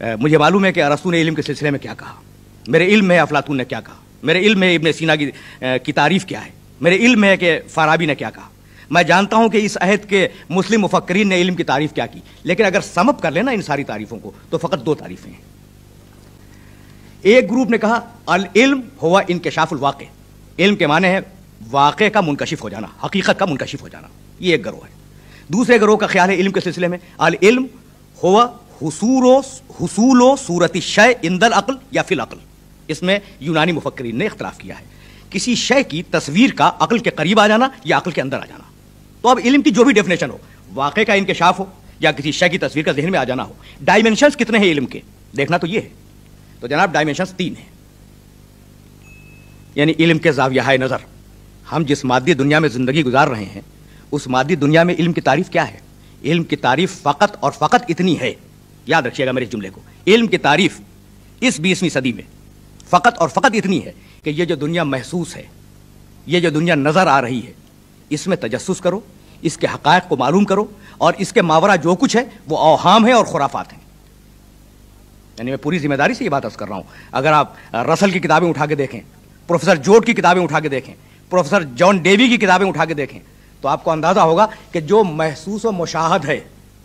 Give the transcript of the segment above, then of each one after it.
مجھے معلوم ہے کہ ارسطو نے علم کے سلسلے میں کیا کہا، میرے علم میں افلاطون نے کیا کہا، میرے علم میں ابن سینا کی تعریف کیا ہے، میرے علم میں ہے کہ فارابی نے کیا کہا، میں جانتا ہوں کہ اس عہد کے مسلم مفکرین نے علم کی تعریف کیا کی، لیکن اگر سم اپ کر لینا ان ساری تعریفوں کو تو فقط دو تعریفیں ہیں۔ ایک گروپ نے کہا العلم ہوا انکشاف الواقع، علم کے معنی ہے واقع کا منکشف ہو جانا، حقیقت کا منکشف ہو جانا، یہ ایک گروہ ہے۔ دوسرے گروہ کا خیال ہے علم کے سلسلے میں العلم ہوا حصول و صورت الشیء عند العقل یا فی العقل، اس میں یونانی مفکرین نے اختلاف کیا ہے، کسی شے کی تصویر کا عقل کے قریب آ جانا یا عقل کے اندر آ جانا۔ تو اب علم کی جو بھی ڈیفینیشن ہو، واقع کا انکشاف ہو یا کسی شے کی تصویر کا ذہن میں آ جانا ہو، ڈائمینشنز کتنے ہیں علم کے دیکھنا تو یہ ہے۔ تو جناب ڈائمینشنز 3 ہیں، یعنی علم کے زاویہ نظر ہم جس مادی دنیا میں زندگی گزار رہے ہیں اس مادی دنیا میں علم کی تعریف کیا ہے؟ علم کی تعریف فقط اور فقط اتنی ہے، یاد رکھیے گا میرے جملے کو، علم کی تعریف اس 20ویں صدی میں فقط اور فقط اتنی ہے کہ یہ جو دنیا محسوس ہے، یہ جو دنیا نظر آ رہی ہے، اس میں تجسس کرو، اس کے حقائق کو معلوم کرو، اور اس کے ماورا جو کچھ ہے وہ اوہام ہے اور خرافات ہیں۔ یعنی میں پوری ذمہ داری سے یہ بات عرض کر رہا ہوں، اگر آپ رسل کی کتابیں اٹھا کے دیکھیں، پروفیسر جوڈ کی کتابیں اٹھا کے دیکھیں، پروفیسر جان ڈیوی کی کتابیں اٹھا کے دیکھیں، تو آپ کو اندازہ ہوگا کہ جو محسوس و مشاہد ہے،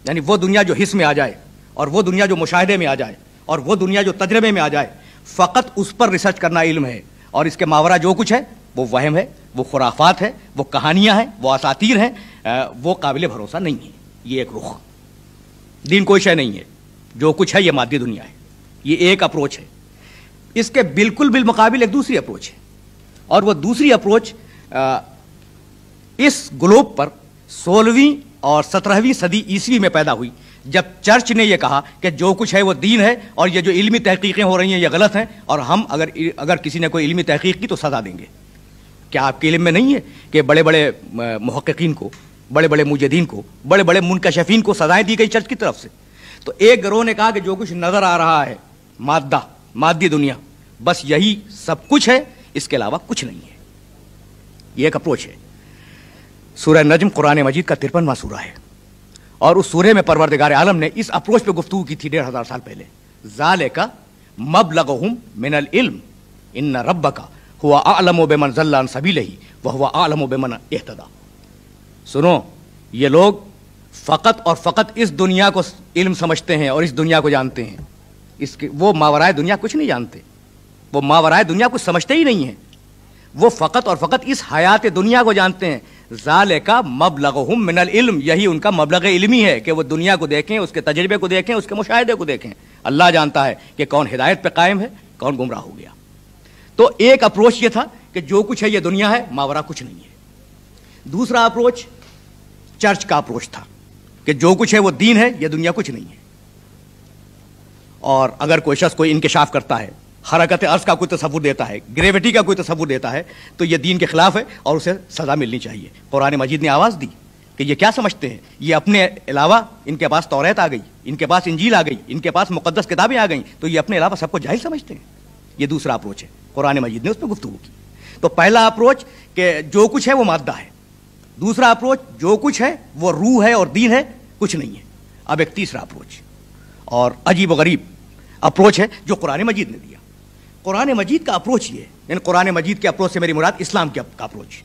یعنی وہ دنیا جو حس میں آ جائے اور وہ دنیا جو مشاہدے میں آ جائے اور وہ دنیا جو تجربے میں آ جائے، فقط اس پر ریسرچ کرنا علم ہے، اور اس کے ماورا جو کچھ ہے وہ وہم ہے، وہ خرافات ہے، وہ کہانیاں ہیں، وہ اساطیر ہیں، وہ قابل بھروسہ نہیں ہے۔ یہ ایک رخ، دین کوئی شے نہیں ہے، جو کچھ ہے یہ مادی دنیا ہے، یہ ایک اپروچ ہے۔ اس کے بالکل بالمقابل ایک دوسری اپروچ ہے، اور وہ دوسری اپروچ اس گلوب پر 16ویں اور 17ویں صدی عیسوی میں پیدا ہوئی، جب چرچ نے یہ کہا کہ جو کچھ ہے وہ دین ہے، اور یہ جو علمی تحقیقیں ہو رہی ہیں یہ غلط ہیں، اور ہم اگر کسی نے کوئی علمی تحقیق کی تو سزا دیں گے۔ کیا آپ کے علم میں نہیں ہے کہ بڑے بڑے محققین کو، بڑے بڑے مجدین کو، بڑے بڑے منکشفین کو سزائیں دی گئی چرچ کی طرف سے؟ تو ایک گروہ نے کہا کہ جو کچھ نظر آ رہا ہے مادی دنیا، بس یہی سب کچھ ہے، اس کے علاوہ کچھ نہیں ہے۔ یہ ایک اپروچ ہے۔ سورہ نجم قرآن مجید کا 53واں سورہ ہے، اور اس سورہ میں پروردگار عالم نے اس اپروچ پہ گفتگو کی تھی 1500 سال پہلے۔ ذالک مبلغہم من العلم ان ربک هو اعلم بمن ضل عن سبیلہ وهو اعلم بمن اہتدی۔ سنو، یہ لوگ فقط اور فقط اس دنیا کو علم سمجھتے ہیں اور اس دنیا کو جانتے ہیں، وہ ماورائے دنیا کچھ نہیں جانتے، وہ ماورائے دنیا کچھ سمجھتے ہی نہیں ہیں، وہ فقط اور فقط اس حیات دنیا کو جانتے ہیں۔ ذالک مبلغہم من العلم، یہی ان کا مبلغ علمی ہے کہ وہ دنیا کو دیکھیں، اس کے تجربے کو دیکھیں، اس کے مشاہدے کو دیکھیں۔ اللہ جانتا ہے کہ کون ہدایت پہ قائم ہے، کون گمراہ ہو گیا۔ تو ایک اپروچ یہ تھا کہ جو کچھ ہے یہ دنیا ہے، ماورا کچھ نہیں ہے۔ دوسرا اپروچ چرچ کا اپروچ تھا کہ جو کچھ ہے وہ دین ہے، یہ دنیا کچھ نہیں ہے، اور اگر کوئی شخص کوئی انکشاف کرتا ہے، حرکت عرض کا کوئی تصور دیتا ہے، گریویٹی کا کوئی تصور دیتا ہے، تو یہ دین کے خلاف ہے اور اسے سزا ملنی چاہیے۔ قرآن مجید نے آواز دی کہ یہ کیا سمجھتے ہیں، یہ اپنے علاوہ ان کے پاس توریت آ گئی، ان کے پاس انجیل آ گئی، ان کے پاس مقدس کتابیں آ گئیں، تو یہ اپنے علاوہ سب کو جاہل سمجھتے ہیں۔ یہ دوسرا اپروچ ہے، قرآن مجید نے اس پہ گفتگو کی۔ تو پہلا اپروچ کہ جو کچھ ہے وہ مادہ ہے، دوسرا اپروچ جو کچھ ہے وہ روح ہے اور دین ہے، کچھ نہیں ہے۔ اب ایک تیسرا اپروچ اور عجیب و غریب اپروچ ہے جو قرآن مجید نے دیا۔ قرآن مجید کا اپروچ یہ ہے، یعنی قرآن مجید کے اپروچ سے میری مراد اسلام کا اپروچ۔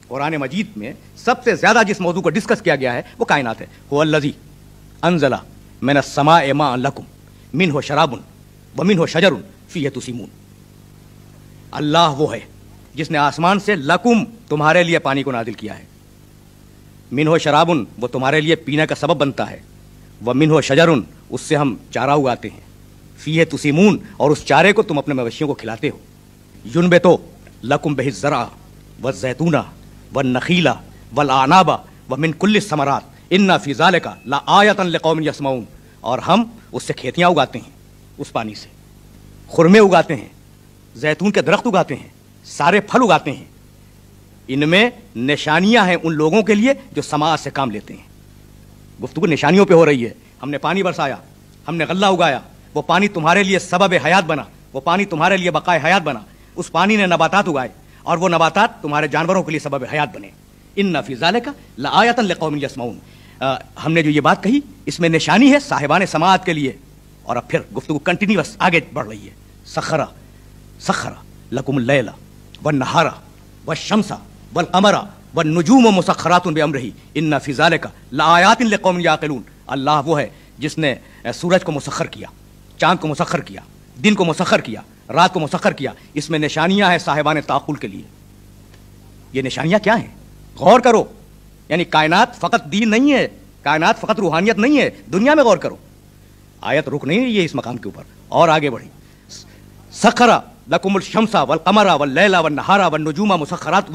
قرآن مجید میں سب سے زیادہ جس موضوع کو ڈسکس کیا گیا ہے وہ کائنات ہے۔ هو الذی انزل من السماء ماء لکم منہ شراب ومنہ شجر فیہ تسیمون۔ اللہ وہ ہے جس نے آسمان سے لکم تمہارے لیے پانی کو نازل کیا ہے، منہ شراب وہ تمہارے لیے پینے کا سبب بنتا ہے، ومنہ شجر اس سے ہم چارہ اگاتے ہیں، فیہ تسیمون اور اس چارے کو تم اپنے مویشیوں کو کھلاتے ہو، ینبتو لکم بہ الزرع والزیتون والنخیل والاعناب ومن کل الثمرات ان فی ذلک لآیۃ لقوم یسمعون، اور ہم اس سے کھیتیاں اگاتے ہیں، اس پانی سے خرمے اگاتے ہیں، زیتون کے درخت اگاتے ہیں، سارے پھل اگاتے ہیں۔ ان میں نشانیاں ہیں ان لوگوں کے لیے جو سماعت سے کام لیتے ہیں۔ گفتگو نشانیوں پہ ہو رہی ہے۔ ہم نے پانی برسایا، ہم نے غلہ اگایا، وہ پانی تمہارے لیے سبب حیات بنا، وہ پانی تمہارے لیے بقائے حیات بنا، اس پانی نے نباتات اگائے اور وہ نباتات تمہارے جانوروں کے لیے سبب حیات بنے۔ ان فی ذلک لآیۃ لقوم یسمعون۔ ہم نے جو یہ بات کہی اس میں نشانی ہے صاحبان سماعت کے لیے، اور اب پھر گفتگو کنٹینیوس آگے بڑھ رہی ہے. سخرا لکم اللیل والنہار والشمس والقمر والنجوم مسخرات بامرہ ان فی ذلک لآیات لقوم یعقلون. اللہ وہ ہے جس نے سورج کو مسخر کیا، چاند کو مسخر کیا، دن کو مسخر کیا، رات کو مسخر کیا. اس میں نشانیاں ہیں صاحبان تعقل کے لیے. یہ نشانیاں کیا ہیں؟ غور کرو. یعنی کائنات فقط دین نہیں ہے، کائنات فقط روحانیت نہیں ہے، دنیا میں غور کرو. آیت رک نہیں رہی ہے اس مقام کے اوپر، اور آگے بڑھی. سخر لکم الشمس والقمر واللیل والنہار والنجوم مسخرات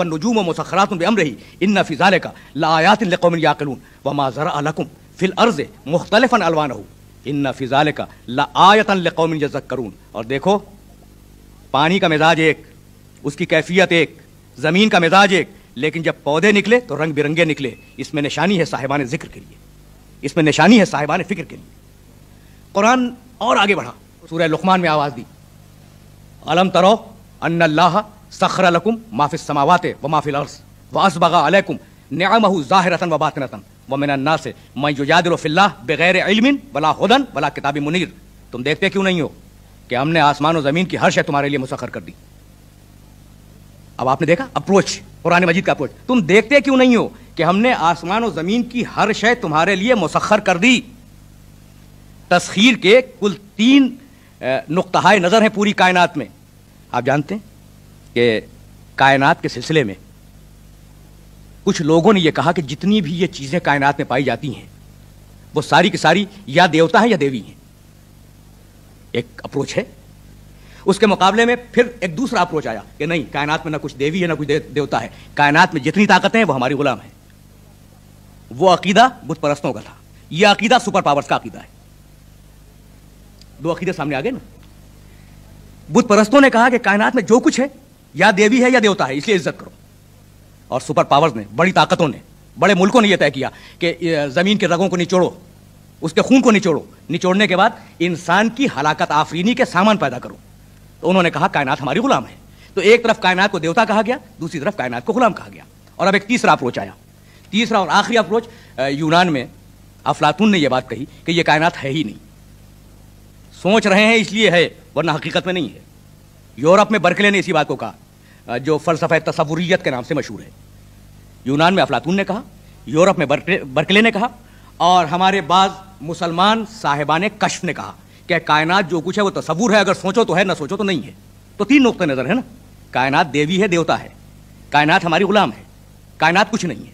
بامرہ ان فی ذلک لآیات لقوم یعقلون وما ذرأ لکم فی الارض مختلفا الوانہ ان فی ذلک لآیۃ لقوم یذکرون. اور دیکھو، پانی کا مزاج ایک، اس کی کیفیت ایک، زمین کا مزاج ایک، لیکن جب پودے نکلے تو رنگ برنگے نکلے. اس میں نشانی ہے صاحبان ذکر کے لیے، اس میں نشانی ہے صاحبان فکر کے لیے. قرآن اور آگے بڑھا، سورہ لقمان میں آواز دی، الم ترو ان اللہ سخر لکم ما فی السماوات وما فی الارض واسبغ علیکم نعمہ ظاہرۃ وباطنۃ ومن الناس من یجادل فی اللہ بغیر علم ولا ہدی ولا کتاب منیر. تم دیکھتے کیوں نہیں ہو کہ ہم نے آسمان و زمین کی ہر شے تمہارے لیے مسخر کر دی. اب آپ نے دیکھا اپروچ، قرآن مجید کا اپروچ. تم دیکھتے کیوں نہیں ہو کہ ہم نے آسمان و زمین کی ہر شے تمہارے لیے مسخر کر دی. تسخیر کے کل 3 نقطۂ نظر ہیں پوری کائنات میں. آپ جانتے ہیں کہ کائنات کے سلسلے میں کچھ لوگوں نے یہ کہا کہ جتنی بھی یہ چیزیں کائنات میں پائی جاتی ہیں وہ ساری کی ساری یا دیوتا ہیں یا دیوی ہیں. ایک اپروچ ہے. اس کے مقابلے میں پھر ایک دوسرا اپروچ آیا کہ نہیں، کائنات میں نہ کچھ دیوی ہے نہ کچھ دیوتا ہے، کائنات میں جتنی طاقتیں ہیں وہ ہماری غلام ہیں. وہ عقیدہ بت پرستوں کا تھا، یہ عقیدہ سپر پاورز کا عقیدہ ہے. 2 عقیدے سامنے آ گئے نا. بت پرستوں نے کہا کہ کائنات میں جو کچھ ہے یا دیوی ہے یا دیوتا ہے، اس لیے عزت کرو. اور سپر پاورز نے، بڑی طاقتوں نے، بڑے ملکوں نے یہ طے کیا کہ زمین کے رگوں کو نچوڑو، اس کے خون کو نچوڑو، نچوڑنے کے بعد انسان کی ہلاکت آفرینی کے سامان پیدا کرو. تو انہوں نے کہا کائنات ہماری غلام ہے. تو ایک طرف کائنات کو دیوتا کہا گیا، دوسری طرف کائنات کو غلام کہا گیا. اور اب ایک تیسرا اپروچ آیا. تیسرا اور آخری اپروچ یونان میں افلاطون نے یہ بات کہی کہ یہ کائنات ہے ہی نہیں. سوچ رہے ہیں اس لیے ہے، ورنہ حقیقت میں نہیں ہے. یورپ میں برکلے نے اسی بات کو کہا، جو فلسفہ تصوریت کے نام سے مشہور ہے. یونان میں افلاطون نے کہا، یورپ میں برکلے نے کہا، اور ہمارے بعض مسلمان صاحبان کشف نے کہا کہ کائنات جو کچھ ہے وہ تصور ہے، اگر سوچو تو ہے، نہ سوچو تو نہیں ہے. تو 3 نقطۂ نظر ہے نا. کائنات دیوی ہے، دیوتا ہے، کائنات ہماری غلام ہے، کائنات کچھ نہیں ہے.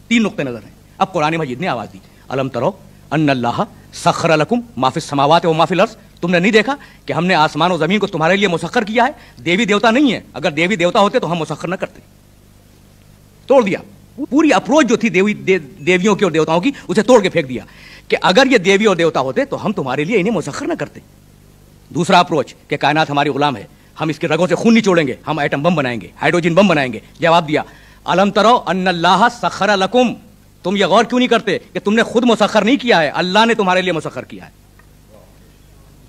3 نقطۂ نظر ہیں. اب قرآن مجید نے آواز دی، الم ترو ان اللہ سخر لکم ما فی السماوات و ما فی الارض. تم نے نہیں دیکھا کہ ہم نے آسمان و زمین کو تمہارے لیے مسخر کیا ہے؟ دیوی دیوتا نہیں ہے، اگر دیوی دیوتا ہوتے تو ہم مسخر نہ کرتے. توڑ دیا. پوری اپروچ جو تھی دیویوں کی اور دیوتاؤں کی، اسے توڑ کے پھینک دیا کہ اگر یہ دیوی اور دیوتا ہوتے تو ہم تمہارے لیے انہیں مسخر نہ کرتے. دوسرا اپروچ کہ کائنات ہماری غلام ہے، ہم اس کے رگوں سے خون نچوڑیں گے، ہم ایٹم بم بنائیں گے، ہائیڈروجن بم بنائیں گے. جواب دیا، الم ترو ان اللہ سخر لکم. تم یہ غور کیوں نہیں کرتے کہ تم نے خود مسخر نہیں کیا ہے، اللہ نے تمہارے لیے مسخر کیا ہے.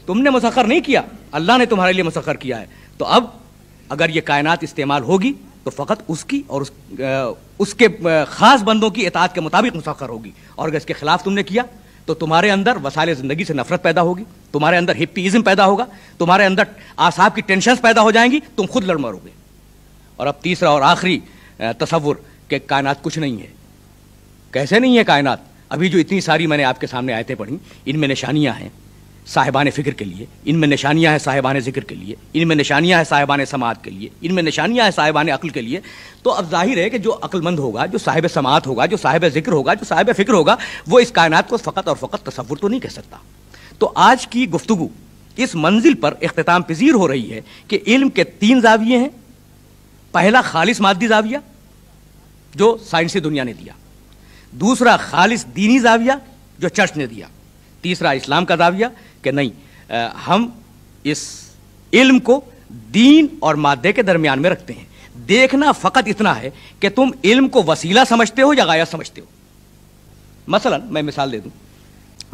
تم نے مسخر نہیں کیا، اللہ نے تمہارے لیے مسخر کیا ہے. تو اب اگر یہ کائنات استعمال ہوگی تو فقط اس کی اور اس کے خاص بندوں کی اطاعت کے مطابق مسخر ہوگی. اور اگر اس کے خلاف تم نے کیا تو تمہارے اندر وسائل زندگی سے نفرت پیدا ہوگی، تمہارے اندر ہپیزم پیدا ہوگا، تمہارے اندر اعصاب کی ٹینشنز پیدا ہو جائیں گی، تم خود لڑ مرو گے. اور اب تیسرا اور آخری تصور کہ کائنات کچھ نہیں ہے. کیسے نہیں ہے کائنات؟ ابھی جو اتنی ساری میں نے آپ کے سامنے آیتیں پڑھی، ان میں نشانیاں ہیں صاحبان فکر کے لیے، ان میں نشانیاں ہیں صاحبان ذکر کے لیے، ان میں نشانیاں ہیں صاحبان سماعت کے لیے، ان میں نشانیاں ہیں صاحبان عقل کے لیے. تو اب ظاہر ہے کہ جو عقل مند ہوگا، جو صاحب سماعت ہوگا، جو صاحب ذکر ہوگا، جو صاحب فکر ہوگا، وہ اس کائنات کو فقط اور فقط تصور تو نہیں کہہ سکتا. تو آج کی گفتگو اس منزل پر اختتام پذیر ہو رہی ہے کہ علم کے 3 زاویے ہیں. پہلا خالص مادی زاویہ جو سائنسی دنیا نے دیا، دوسرا خالص دینی زاویہ جو چرچ نے دیا، تیسرا اسلام کا زاویہ کہ نہیں، ہم اس علم کو دین اور مادے کے درمیان میں رکھتے ہیں. دیکھنا فقط اتنا ہے کہ تم علم کو وسیلہ سمجھتے ہو یا غایت سمجھتے ہو. مثلا میں مثال دے دوں،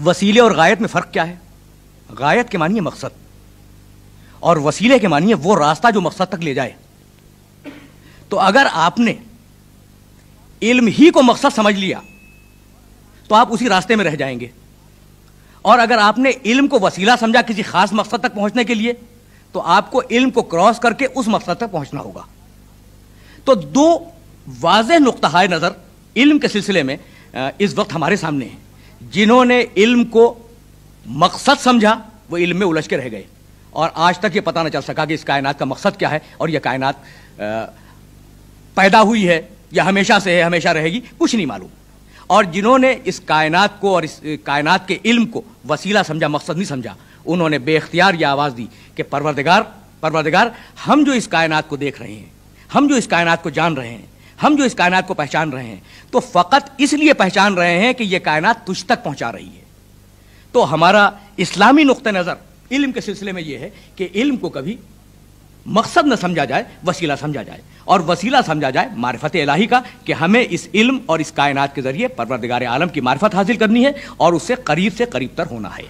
وسیلے اور غایت میں فرق کیا ہے؟ غایت کے معنی ہے مقصد، اور وسیلے کے معنی ہے وہ راستہ جو مقصد تک لے جائے. تو اگر آپ نے علم ہی کو مقصد سمجھ لیا تو آپ اسی راستے میں رہ جائیں گے. اور اگر آپ نے علم کو وسیلہ سمجھا کسی خاص مقصد تک پہنچنے کے لیے تو آپ کو علم کو کراس کر کے اس مقصد تک پہنچنا ہوگا. تو دو واضح نقطہ نظر علم کے سلسلے میں اس وقت ہمارے سامنے ہیں. جنہوں نے علم کو مقصد سمجھا وہ علم میں الجھ کے رہ گئے اور آج تک یہ پتہ نہ چل سکا کہ اس کائنات کا مقصد کیا ہے اور یہ کائنات پیدا ہوئی ہے یا ہمیشہ سے ہے, ہمیشہ رہے گی, کچھ نہیں معلوم. اور جنہوں نے اس کائنات کو اور اس کائنات کے علم کو وسیلہ سمجھا, مقصد نہیں سمجھا, انہوں نے بے اختیار یہ آواز دی کہ پروردگار ہم جو اس کائنات کو دیکھ رہے ہیں, ہم جو اس کائنات کو جان رہے ہیں, ہم جو اس کائنات کو پہچان رہے ہیں, تو فقط اس لیے پہچان رہے ہیں کہ یہ کائنات تجھ تک پہنچا رہی ہے. تو ہمارا اسلامی نقطہ نظر علم کے سلسلے میں یہ ہے کہ علم کو کبھی مقصد نہ سمجھا جائے, وسیلہ سمجھا جائے, اور وسیلہ سمجھا جائے معرفت الہی کا کہ ہمیں اس علم اور اس کائنات کے ذریعے پروردگار عالم کی معرفت حاصل کرنی ہے اور اس سے قریب تر ہونا ہے.